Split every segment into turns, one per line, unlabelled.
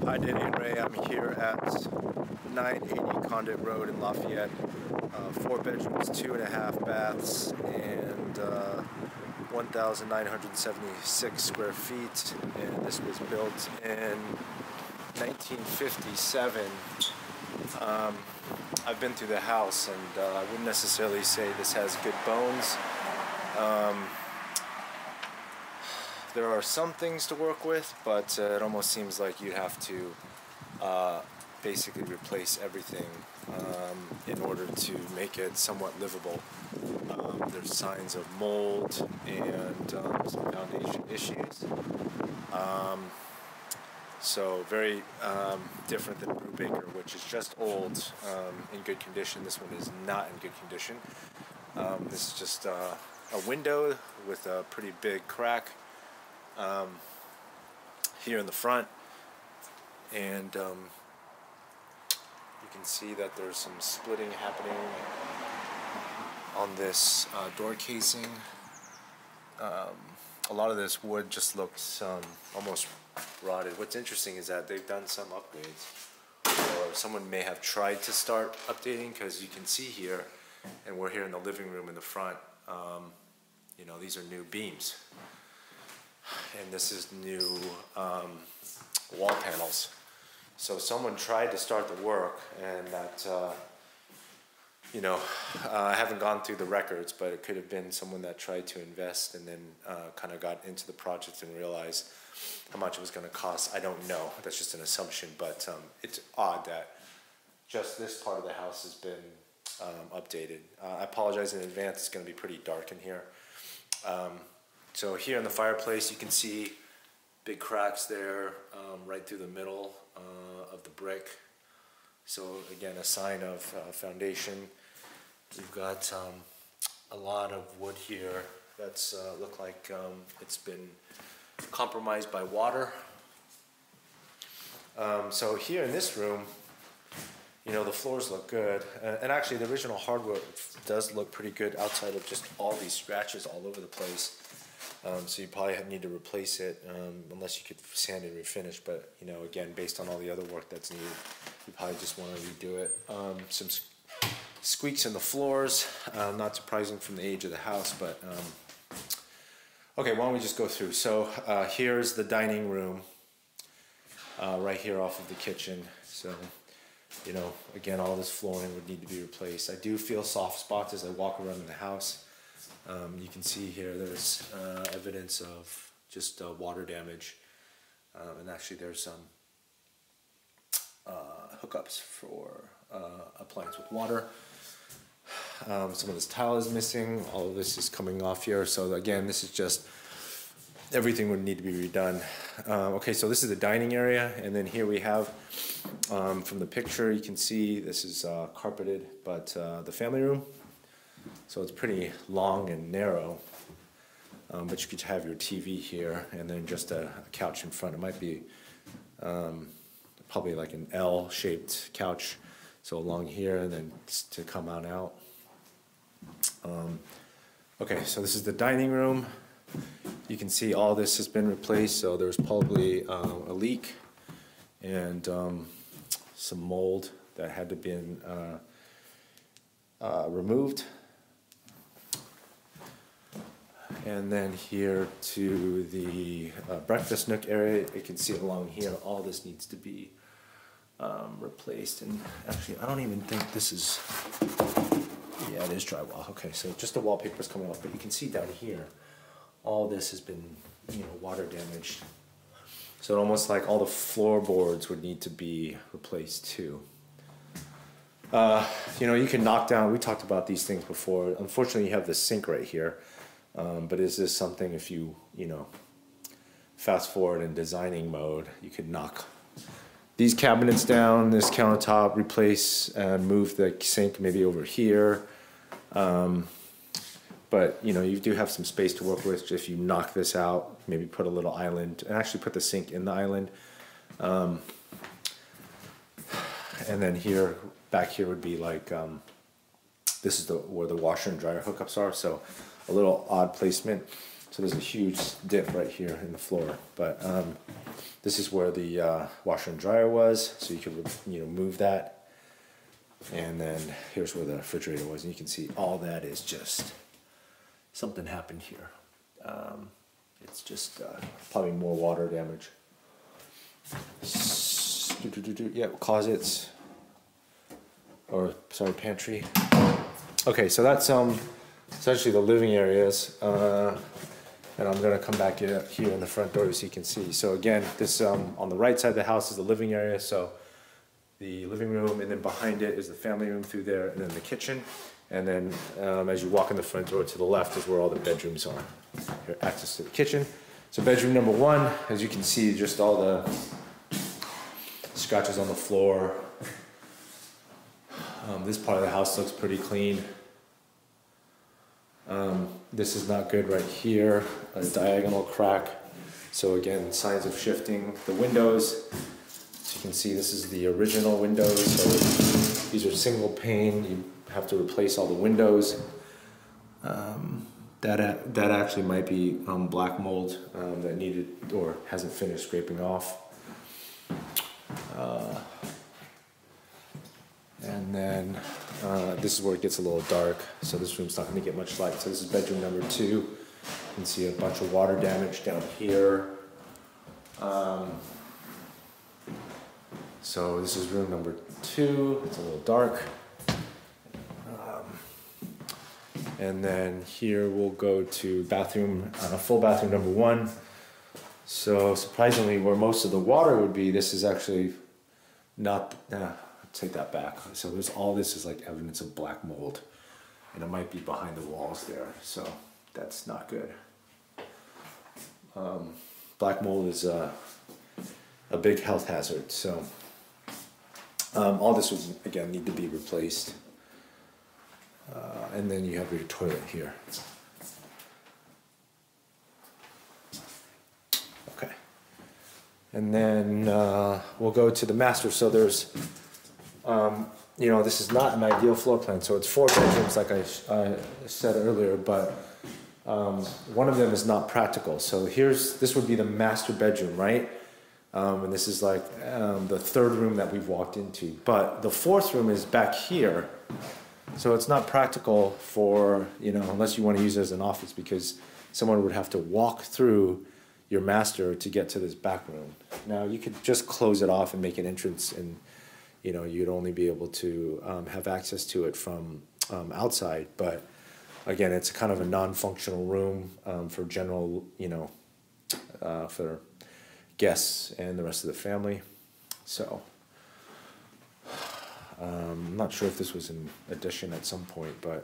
Hi, Danny and Ray. I'm here at 980 Condit Road in Lafayette. 4 bedrooms, 2.5 baths, and 1,976 square feet. And this was built in 1957. I've been through the house, and I wouldn't necessarily say this has good bones. There are some things to work with, but it almost seems like you have to basically replace everything in order to make it somewhat livable. There's signs of mold and some foundation issues. So very different than Brubaker, which is just old, in good condition. This one is not in good condition. This is just a window with a pretty big crack here in the front, and you can see that there's some splitting happening on this door casing. A lot of this wood just looks almost rotted. What's interesting is that they've done some upgrades, or someone may have tried to start updating, because you can see here, and we're here in the living room in the front, you know, these are new beams. And this is new wall panels. So someone tried to start the work, and that, you know, I haven't gone through the records, but it could have been someone that tried to invest and then kind of got into the project and realized how much it was going to cost. I don't know. That's just an assumption, but it's odd that just this part of the house has been updated. I apologize in advance. It's going to be pretty dark in here. So here in the fireplace, you can see big cracks there, right through the middle of the brick. So again, a sign of foundation. We've got a lot of wood here that's look like it's been compromised by water. So here in this room, you know, the floors look good, and actually the original hardwood does look pretty good outside of just all these scratches all over the place. So you probably need to replace it, unless you could sand and refinish. But you know, again, based on all the other work that's needed, you probably just want to redo it. Some squeaks in the floors, not surprising from the age of the house. But okay, why don't we just go through? So here's the dining room, right here off of the kitchen. So you know, again, all this flooring would need to be replaced. I do feel soft spots as I walk around in the house. You can see here there's evidence of just water damage, and actually there's some hookups for appliance with water. Some of this tile is missing. All of this is coming off here. So again, this is just everything would need to be redone. Okay, so this is the dining area, and then here we have, from the picture you can see this is carpeted, but the family room. So it's pretty long and narrow, but you could have your TV here and then just a couch in front. It might be probably like an L-shaped couch, so along here and then to come on out. Okay, so this is the dining room. You can see all this has been replaced, so there's probably a leak and some mold that had to be removed. And then here to the breakfast nook area, you can see along here, all this needs to be replaced. And actually, I don't even think this is, yeah, it is drywall. Okay, so just the wallpaper's coming off, but you can see down here, all this has been, you know, water damaged. So almost like all the floorboards would need to be replaced too. You know, you can knock down, we talked about these things before. Unfortunately, you have the sink right here. But is this something, if you know, fast forward in designing mode, you could knock these cabinets down, this countertop, replace and move the sink maybe over here. But you know, you do have some space to work with. If you knock this out, maybe put a little island, and actually put the sink in the island. And then here, back here would be like, this is where the washer and dryer hookups are. So a little odd placement. So there's a huge dip right here in the floor, but This is where the washer and dryer was, so you could move that. And then here's where the refrigerator was, and you can see all that is just something happened here. It's just probably more water damage. Yeah, closets, or sorry, pantry. Okay, so that's essentially the living areas. And I'm gonna come back here in the front door so you can see. So again, this on the right side of the house is the living area. So the living room, and then behind it is the family room through there, and then the kitchen. And then as you walk in the front door to the left is where all the bedrooms are. Here, access to the kitchen. So bedroom number 1, as you can see, just all the scratches on the floor. This part of the house looks pretty clean. This is not good right here, a diagonal crack. So again, signs of shifting. The windows, so you can see this is the original windows. So these are single pane. You have to replace all the windows. That actually might be black mold that needed or hasn't finished scraping off. And then this is where it gets a little dark, so this room's not going to get much light. So this is bedroom number 2. You can see a bunch of water damage down here. So this is room number 2. It's a little dark. And then here we'll go to bathroom, full bathroom number 1. So surprisingly, where most of the water would be, this is actually not. Take that back. So there's all this is like evidence of black mold, and it might be behind the walls there. So that's not good. Black mold is a big health hazard. So all this would again need to be replaced. And then you have your toilet here. Okay. And then we'll go to the master. So there's this is not an ideal floor plan, so it's 4 bedrooms like I said earlier, but one of them is not practical. So this would be the master bedroom, right? And this is like the 3rd room that we've walked into. But the 4th room is back here, so it's not practical for, unless you want to use it as an office, because someone would have to walk through your master to get to this back room. Now, you could just close it off and make an entrance, and you'd only be able to have access to it from outside. But again, it's kind of a non-functional room for general, for guests and the rest of the family. So I'm not sure if this was an addition at some point, but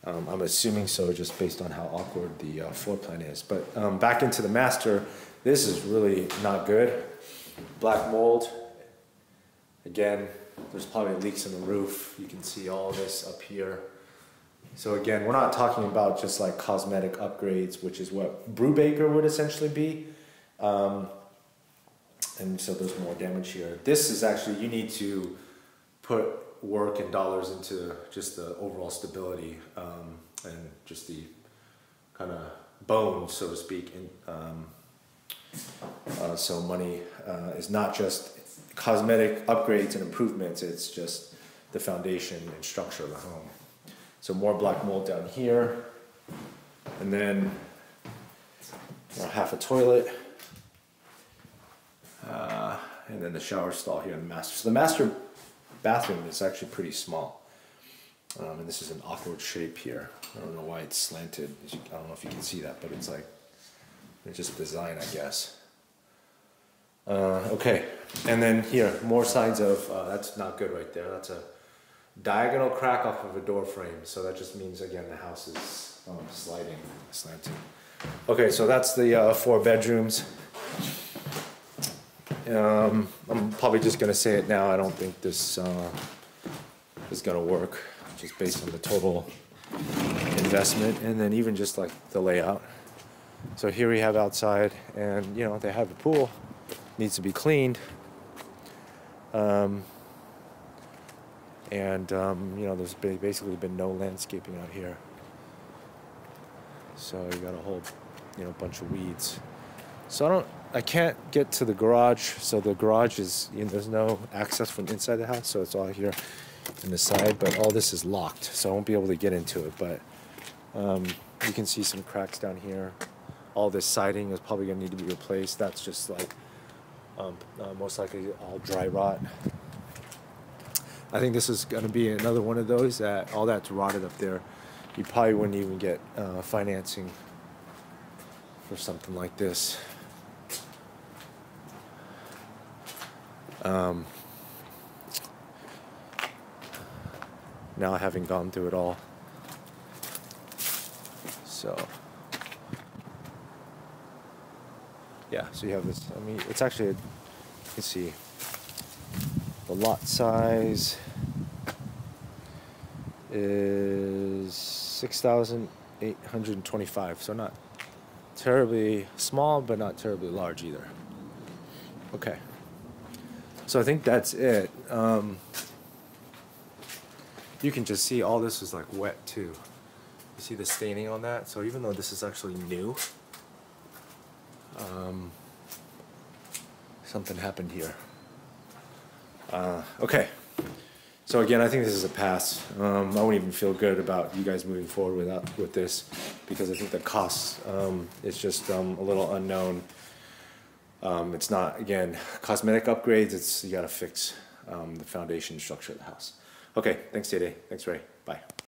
I'm assuming so, just based on how awkward the floor plan is. But back into the master, this is really not good. Black mold. Again, there's probably leaks in the roof. You can see all this up here. So again, we're not talking about just like cosmetic upgrades, which is what Brubaker would essentially be. And so there's more damage here. This is actually, you need to put work and dollars into just the overall stability and just the kind of bones, so to speak. And so money is not just cosmetic upgrades and improvements, it's just the foundation and structure of the home. So more black mold down here, and then half a toilet, and then the shower stall here in the master. So the master bathroom is actually pretty small, and this is an awkward shape here. I don't know why it's slanted. I don't know if you can see that, but it's like, it's just design, I guess. Okay, and then here, more signs of, that's not good right there. That's a diagonal crack off of a door frame. So that just means, again, the house is slanting. Okay, so that's the 4 bedrooms. I'm probably just going to say it now. I don't think this is going to work, just based on the total investment, and then even just like the layout. So here we have outside, and they have a pool. Needs to be cleaned, and there's basically been no landscaping out here, so you got a whole bunch of weeds. So I can't get to the garage, so the garage is, there's no access from inside the house, so it's all here in the side, but all this is locked, so I won't be able to get into it. But you can see some cracks down here. All this siding is probably going to need to be replaced. That's just like most likely all dry rot. I think this is going to be another one of those that all that's rotted up there. You probably wouldn't even get financing for something like this. Now having gone through it all. So yeah, so you have this, I mean, it's actually, you can see the lot size is 6,825, so not terribly small, but not terribly large either. Okay, so I think that's it. You can just see all this is like wet too. You see the staining on that? So even though this is actually new, something happened here. Okay, so again, I think this is a pass. I won't even feel good about you guys moving forward with this, because I think the cost is just a little unknown. It's not, again, cosmetic upgrades. It's, you got to fix the foundation structure of the house. Okay, thanks, Day. Thanks, Ray. Bye.